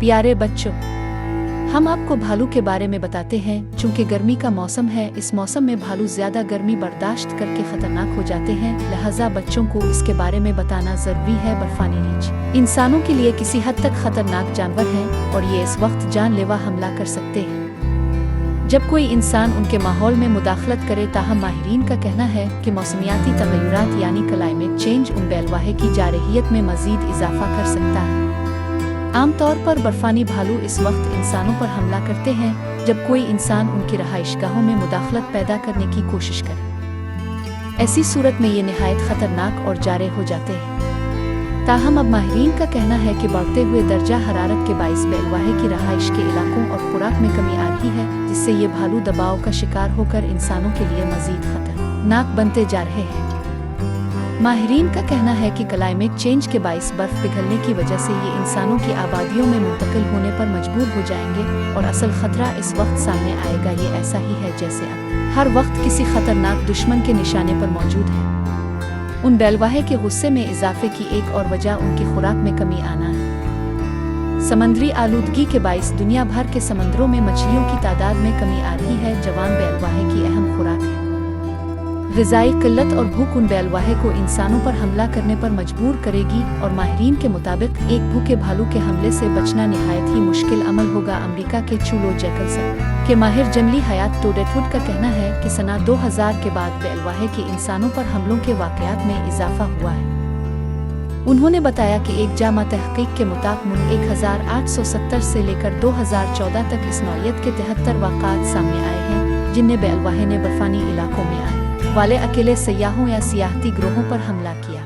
प्यारे बच्चों, हम आपको भालू के बारे में बताते हैं। चूंकि गर्मी का मौसम है, इस मौसम में भालू ज्यादा गर्मी बर्दाश्त करके खतरनाक हो जाते हैं, लिहाजा बच्चों को इसके बारे में बताना जरूरी है। बर्फानी रीछ इंसानों के लिए किसी हद तक खतरनाक जानवर हैं और ये इस वक्त जानलेवा हमला कर सकते हैं जब कोई इंसान उनके माहौल में मुदाखलत करे। ताहम माहिरीन का कहना है कि मौसमियाती तगय्युरात यानी क्लाइमेट चेंज उन बैलवाहे की जारहियत में मजीद इजाफा कर सकता है। आम तौर पर बर्फानी भालू इस वक्त इंसानों पर हमला करते हैं जब कोई इंसान उनकी रहाइशगाहों में मुदाखलत पैदा करने की कोशिश करे। ऐसी सूरत में ये निहायत खतरनाक और जारे हो जाते हैं। ताहम अब माहिरीन का कहना है कि बढ़ते हुए दर्जा हरारत के बाइस बैलवाहे की रहाइश के इलाकों और खुराक में कमी आ रही है, जिससे ये भालू दबाव का शिकार होकर इंसानों के लिए मजीद खतरनाक बनते जा रहे हैं। माहिरीन का कहना है कि क्लाइमेट चेंज के बाइस बर्फ पिघलने की वजह से ये इंसानों की आबादियों में मुंतकिल होने पर मजबूर हो जाएंगे और असल खतरा इस वक्त सामने आएगा। ये ऐसा ही है जैसे अब हर वक्त किसी खतरनाक दुश्मन के निशाने पर मौजूद है। उन बैलवाहे के गुस्से में इजाफे की एक और वजह उनकी खुराक में कमी आना है। समंदरी आलूदगी के बाइस दुनिया भर के समंदरों में मछलियों की तादाद में कमी आ रही है। जवान बैलवाहे की अहम खुराक है। ग़िज़ाई किल्लत और भूख उन बैलवाहे को इंसानों पर हमला करने पर मजबूर करेगी और माहिरीन के मुताबिक एक भूखे भालू के हमले से बचना निहायत ही मुश्किल अमल होगा। अमेरिका के चूलो जैकल्स के माहिर जंगली हयात टोडेटवुड का कहना है कि सना 2000 के बाद बैलवाहे के इंसानों पर हमलों के वाक़यात में इजाफा हुआ है। उन्होंने बताया कि एक जामा तहक़ीक़ के मुताबिक 1870 से लेकर 2014 तक इस नौइयत के 73 वाक़ात सामने आए हैं, जिनमें बैलवाहे ने बर्फानी इलाकों में आए वाले अकेले सयाहों या सियाहती ग्रोहों पर हमला किया।